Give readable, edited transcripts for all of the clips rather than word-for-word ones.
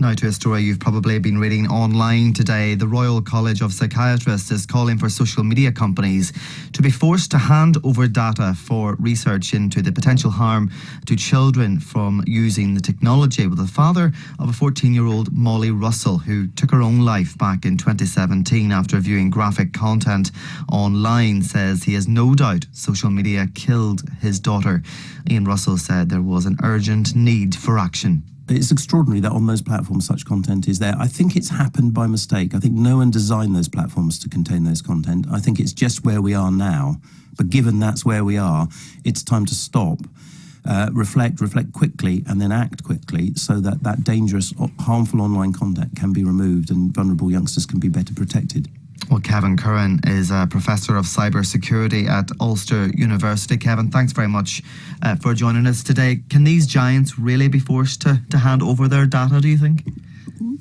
Now to a story you've probably been reading online today. The Royal College of Psychiatrists is calling for social media companies to be forced to hand over data for research into the potential harm to children from using the technology, with the father of a 14-year-old, Molly Russell, who took her own life back in 2017 after viewing graphic content online, says he has no doubt social media killed his daughter. Ian Russell said there was an urgent need for action. It's extraordinary that on those platforms such content is there. I think it's happened by mistake. I think no one designed those platforms to contain those content. I think it's just where we are now. But given that's where we are, it's time to stop, reflect quickly, and then act quickly so that that dangerous, harmful online content can be removed and vulnerable youngsters can be better protected. Well, Kevin Curran is a professor of cybersecurity at Ulster University. Kevin, thanks very much for joining us today. Can these giants really be forced to hand over their data, do you think?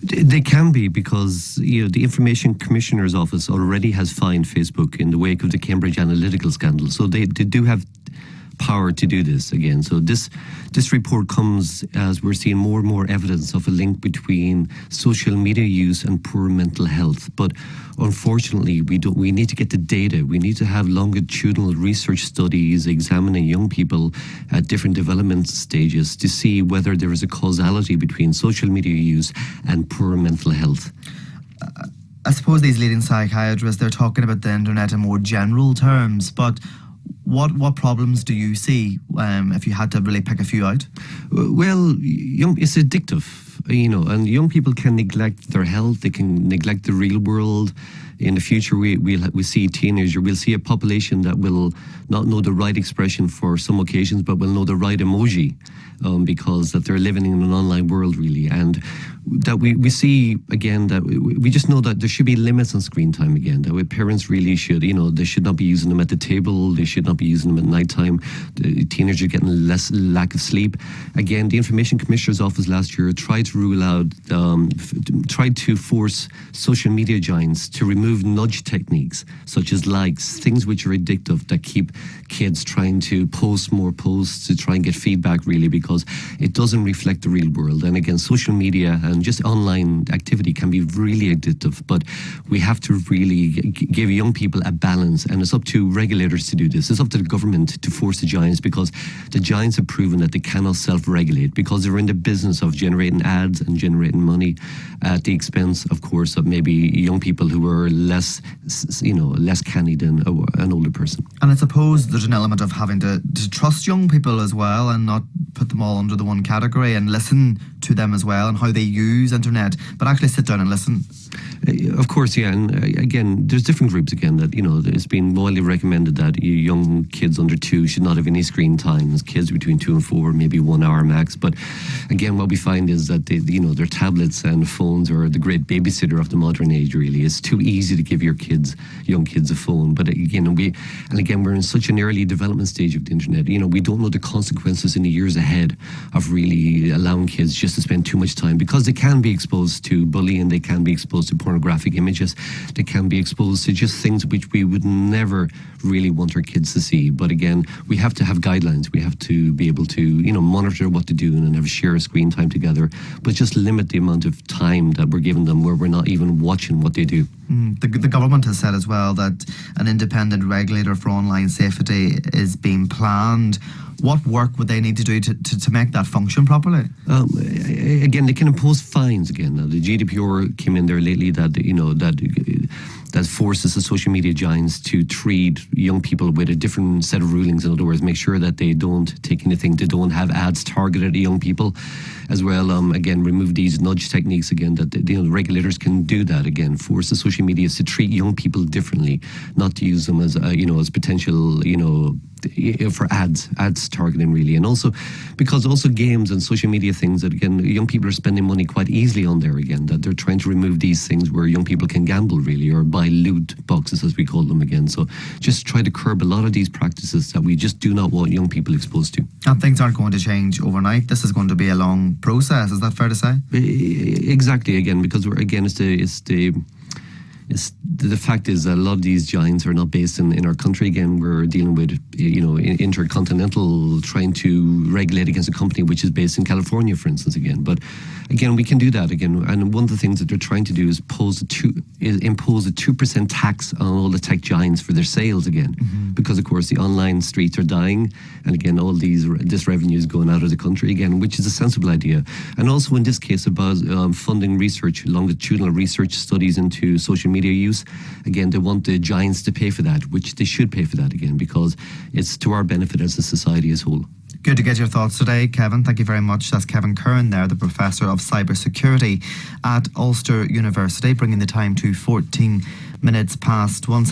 They can be, because the Information Commissioner's Office already has fined Facebook in the wake of the Cambridge Analytica scandal. So they do have power to do this again. So this report comes as we're seeing more and more evidence of a link between social media use and poor mental health. But unfortunately, we need to get the data. We need to have longitudinal research studies examining young people at different development stages to see whether there is a causality between social media use and poor mental health. I suppose these leading psychiatrists, they're talking about the internet in more general terms, but what problems do you see if you had to really pick a few out? Well, it's addictive, and young people can neglect their health. They can neglect the real world. In the future, we see we'll see a population that will not know the right expression for some occasions, but will know the right emoji, because that they're living in an online world, really. And that we see, again, that we just know that there should be limits on screen time again, that parents really should, they should not be using them at the table, they should not be using them at night time. The teenagers are getting less lack of sleep. Again, the Information Commissioner's Office last year tried to rule out, tried to force social media giants to remove nudge techniques, such as likes, things which are addictive, that keep kids trying to post more posts to try and get feedback, really, because it doesn't reflect the real world. And again, social media and just online activity can be really addictive, but we have to really give young people a balance, and it's up to regulators to do this. It's up to the government to force the giants, because the giants have proven that they cannot self-regulate, because they're in the business of generating ads and generating money at the expense, of course, of maybe young people who are less canny than an older person. And I suppose there's an element of having to trust young people as well, and not put them all under the one category, and listen to them as well and how they use internet, but actually sit down and listen. Of course, yeah. And again, there's different groups again that, it's been widely recommended that young kids under 2 should not have any screen times, kids between 2 and 4, maybe 1 hour max. But again, what we find is that their tablets and phones are the great babysitter of the modern age, really. It's too easy to give young kids a phone. But again, we're in such an early development stage of the internet. We don't know the consequences in the years ahead of really allowing kids just to spend too much time, because they can be exposed to bullying, they can be exposed to pornographic images, they can be exposed to just things which we would never really want our kids to see. But again, we have to have guidelines. We have to be able to, monitor what to do and have share screen time together, but just limit the amount of time that we're giving them where we're not even watching what they do. The government has said as well that an independent regulator for online safety is being planned. What work would they need to do to make that function properly? Again, they can impose fines again. Now, the GDPR came in there lately that forces the social media giants to treat young people with a different set of rulings. In other words, make sure that they don't take anything, they don't have ads targeted at young people as well. Again, remove these nudge techniques again, that the regulators can do that again, force the social media to treat young people differently, not to use them as as potential for ads targeting, really. And also because games and social media things that, again, young people are spending money quite easily on there again, that they're trying to remove these things where young people can gamble, really, or buy loot boxes, as we call them again. So just try to curb a lot of these practices that we just do not want young people exposed to. And things aren't going to change overnight. This is going to be a long process. Is that fair to say? Exactly, again, because it's the the fact is that a lot of these giants are not based in our country. Again, we're dealing with, intercontinental, trying to regulate against a company which is based in California, for instance, again. But again, we can do that again. And one of the things that they're trying to do is impose a 2% tax on all the tech giants for their sales again. Because, of course, the online streets are dying. And again, all this revenue is going out of the country again, which is a sensible idea. And also in this case about funding research, longitudinal research studies into social media use. Again, they want the giants to pay for that, which they should pay for that again, because it's to our benefit as a society as a whole. Good to get your thoughts today, Kevin. Thank you very much. That's Kevin Curran there, the Professor of Cybersecurity at Ulster University, bringing the time to 14 minutes past 1.